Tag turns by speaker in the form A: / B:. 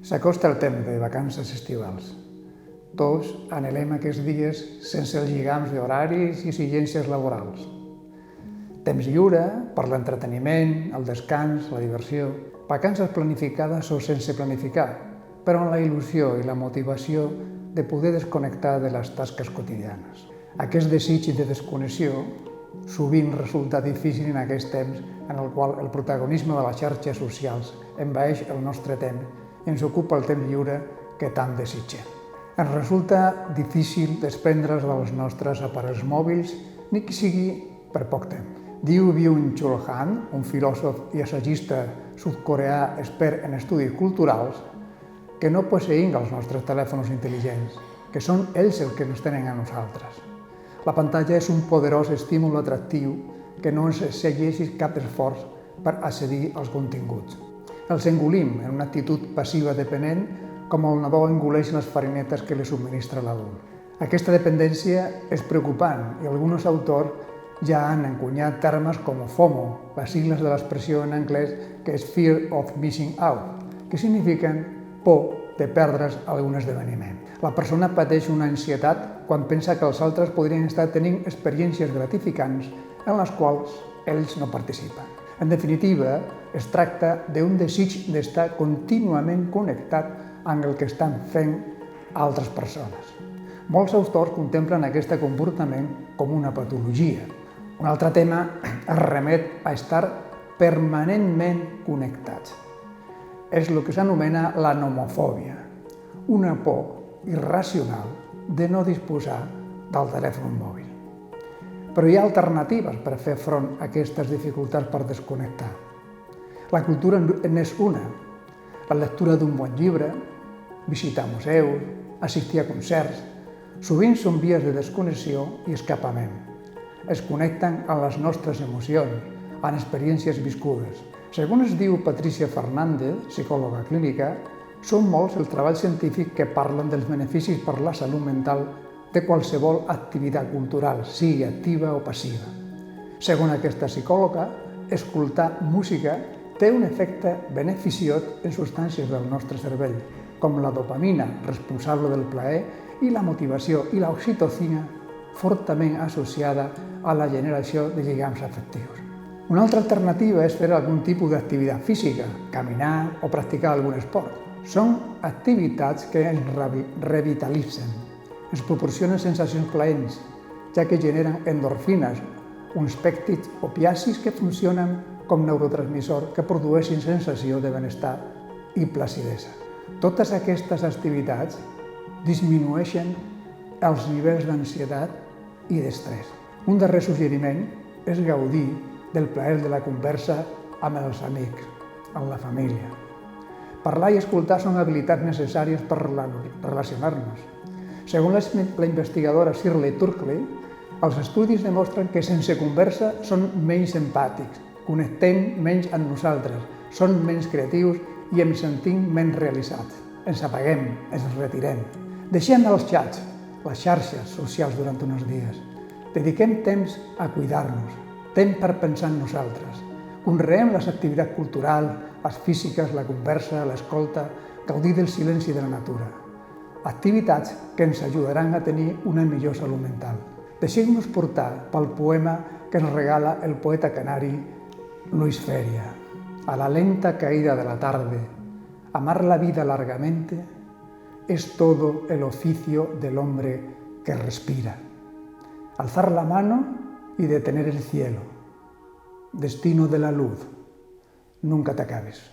A: S'acosta el temps de vacances estivals. Tots anhelem aquests dies sense els lligams d'horaris i exigències laborals. Temps lliure per l'entreteniment, el descans, la diversió. Vacances planificades o sense planificar, però amb la il·lusió i la motivació de poder desconnectar de les tasques quotidianes. Aquest desig de desconnexió sovint resulta difícil en aquest temps en el qual el protagonisme de les xarxes socials envaeix el nostre temps i ens ocupa el temps lliure que tant desitgem. Ens resulta difícil desprendre's dels nostres aparells mòbils, ni que sigui per poc temps. Diu Byung-Chul Han, un filòsof i assagista sud-coreà expert en estudis culturals, que no posseïm els nostres telèfons intel·ligents, que són ells els que ens tenen a nosaltres. La pantalla és un poderós estímul atractiu que no ens exigeix cap esforç per accedir als continguts. Els engolim en una actitud passiva dependent com el nadó engoleix les farinetes que li subministra l'adult. Aquesta dependència és preocupant i alguns autors ja han encunyat termes com FOMO, les sigles de l'expressió en anglès que és Fear of Missing Out, que signifiquen por de perdre's algun esdeveniment. La persona pateix una ansietat quan pensa que els altres podrien estar tenint experiències gratificants en les quals ells no participen. En definitiva, es tracta d'un desig d'estar contínuament connectat amb el que estan fent altres persones. Molts autors contemplen aquest comportament com una patologia. Un altre tema es remet a estar permanentment connectats. És el que s'anomena la nomofòbia, una por irracional de no disposar del telèfon mòbil. Però hi ha alternatives per fer front a aquestes dificultats per desconnectar. La cultura n'és una. La lectura d'un bon llibre, visitar museus, assistir a concerts, sovint són vies de desconnexió i escapament. Es connecten amb les nostres emocions, amb experiències viscudes. Segons diu Patricia Fernández, psicòloga clínica, són molts els treballs científics que parlen dels beneficis per la salut mental de qualsevol activitat cultural, sigui activa o passiva. Segons aquesta psicòloga, escoltar música té un efecte beneficiós en substàncies del nostre cervell, com la dopamina, responsable del plaer, i la motivació i l'oxitocina, fortament associada a la generació de lligams afectius. Una altra alternativa és fer algun tipus d'activitat física, caminar o practicar algun esport. Són activitats que ens revitalitzen, ens proporcionen sensacions plaents, ja que generen endorfines, uns pèptids opiacis que funcionen com neurotransmissors que produeixen sensació de benestar i placidesa. Totes aquestes activitats disminueixen els nivells d'ansietat i d'estrès. Un darrer suggeriment és gaudir del plaer de la conversa amb els amics, amb la família. Parlar i escoltar són habilitats necessàries per relacionar-nos. Segons la investigadora Shirley Turkley, els estudis demostren que sense conversa són menys empàtics, connectem menys amb nosaltres, són menys creatius i ens sentim menys realitzats. Ens apaguem, ens retirem. Deixem els xats, les xarxes socials durant uns dies. Dediquem temps a cuidar-nos, temps per pensar en nosaltres. Conreem les activitats culturals, les físiques, la conversa, l'escolta, gaudir del silenci de la natura. Activitats que ens ajudaran a tenir una millor salut mental. Deixem-nos portar pel poema que ens regala el poeta canari Luis Feria. A la lenta caída de la tarde, amar la vida largamente es todo el oficio del hombre que respira. Alzar la mano y detener el cielo. Destino de la luz. Nunca te acabes.